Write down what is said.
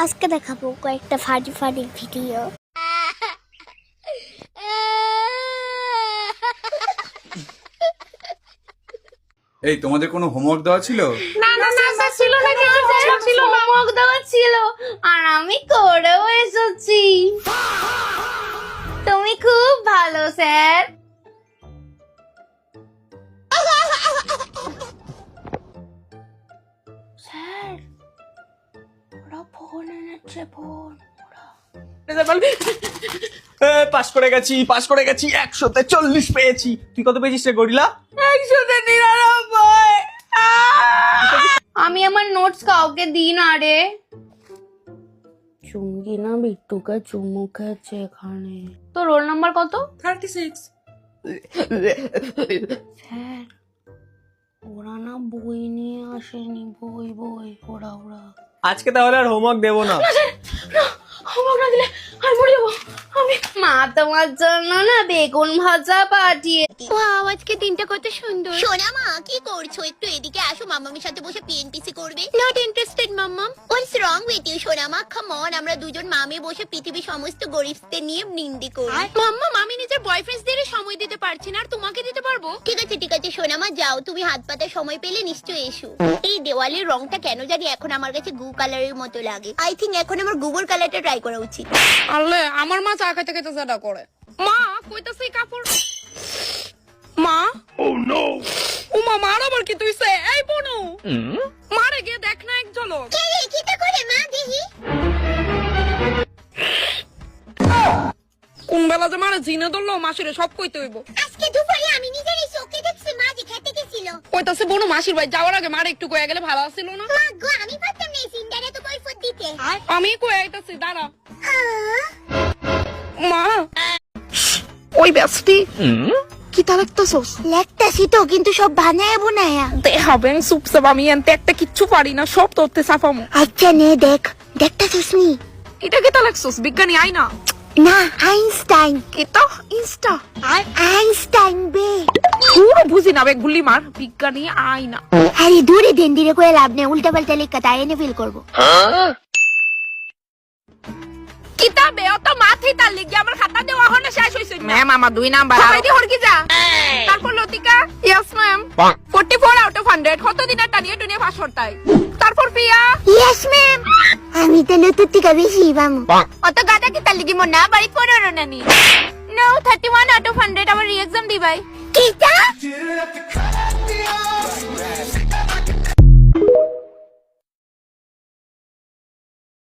আজকে দেখাবো কয়েকটা ফানি ফানি ভিডিও। এই তোমাদের কোনো হোমওয়ার্ক দেওয়া ছিল? না না না স্যার ছিল না, কিছু হোমওয়ার্ক ছিল, হোমওয়ার্ক দেওয়া ছিল আর আমি করেও এসেছি। তুমি খুব ভালো স্যার। স্যার ওরা ফোন এনেছে, ফোন। পাস করে গেছি 100তে 40 পেয়েছি। তুই কত পেয়েছিস রে গরিলা? 100তে 99। আমি আমার নোটস কাউকে দিই না রে। চুমকি না বিট্টুকে চুমু খেয়েছে এখানে। তো রোল নাম্বার কত? 36। স্যার ওরা না বই নিয়ে আসেনি, বই ওরা আজকে তাহলে আর হোমওয়ার্ক দেবো না। হোমওয়ার্ক না দিলে আর মরে যাবো আমি। মা তোমার জন্য না বেগুন ভাজা পাঠিয়ে। ওয়াও, আজকে দিনটা কত সুন্দর। সোনা মা, কি করছো? একটু এদিকে আসো, মাম্মামির সাথে বসে পিএনপিসি করবে। নট ইন্টারেস্টেড মাম্মাম। হোয়াটস রং উইথ ইউ সোনা মা? কাম অন, আমরা দুজন মামে বসে পৃথিবীর সমস্ত গরিবদের নিয়ে নিন্দি করি। মাম্মা, আমি নিজের বয়ফ্রেন্ডসদের সময় দিতে পারছি না, আর তোমাকে দিতে পারবো? ঠিক আছে সোনা মা, যাও তুমি হাত পাতার সময় পেলে নিশ্চয়ই এসো। এই দেওয়ালের রংটা কেন জানি এখন আমার কাছে গু কালারের মতো লাগে। আই থিঙ্ক এখন আমার গুগল কালারটা ট্রাই করা উচিত। আল্লে আমার মা চা খাইতে খাইতে জাডা করে। মা কইতাছে কাপড়। মা ও নো, ও মা মার আবার কি তুইছে? এই বনু মারে গিয়ে দেখ না এক ঝলক। কে রে, কিটা করে মা দেখি? কোন বেলা যে মারে জিনে ধরলো মাসিরে সব কইতে হইব। আজকে দুপুরে আমি নিজের চোখে দেখছি মা যে খেতে গেছিল। কইতাছে বনু মাসির ভাই যাওয়ার আগে মারে একটু কয়ে গেলে ভালো ছিল না। মা গো, আমি পারতাম না এই সিনটারে তো কৈফিয়ত দিতে। আমি কয়ে আইতাছি দাঁড়া। মা ওই ব্যস্তি কি তা লাগতাছস? লেখতাছি তো, কিন্তু সব বানায়া বুনায়া। দেখাবেন চুপচাপ, আমি এনতে একটা কিচ্ছু পারি না, সব তোরতে সাফামু। আচ্ছা নে দেখ, দেখতাছস নি? এটা কি তা লাগছস? বিজ্ঞানী আই না না, আইনস্টাইন। এটা ইনস্টা আইনস্টাইন বে। পুরো বুঝি না বে, গুলি মার। বিজ্ঞানী আই না। আরে দূরে দেন, দিরে কয়ে লাভ নেই, উল্টা পাল্টা লেখা তাই এনে ফিল করবো। কিতাবে অত মাথায় তার লিখে আমার খাতা দেওয়া হনে শেষ হইছে। ম্যাম আমার 2 নাম্বার আর দি হরকি যা। তারপর লতিকা ইয়েস ম্যাম 44 আউট অফ 100 কত দিনের টানিয়ে টুনিয়ে পাস করতাই। তারপর প্রিয়া ইয়েস ম্যাম, আমি তো নতুন টিকা বেশি বামু। অত গাদা কি তার লিখি মন না বাড়ি 15 নানি। নো 31 আউট অফ 100 আমার রি এক্সাম দিবাই। কিটা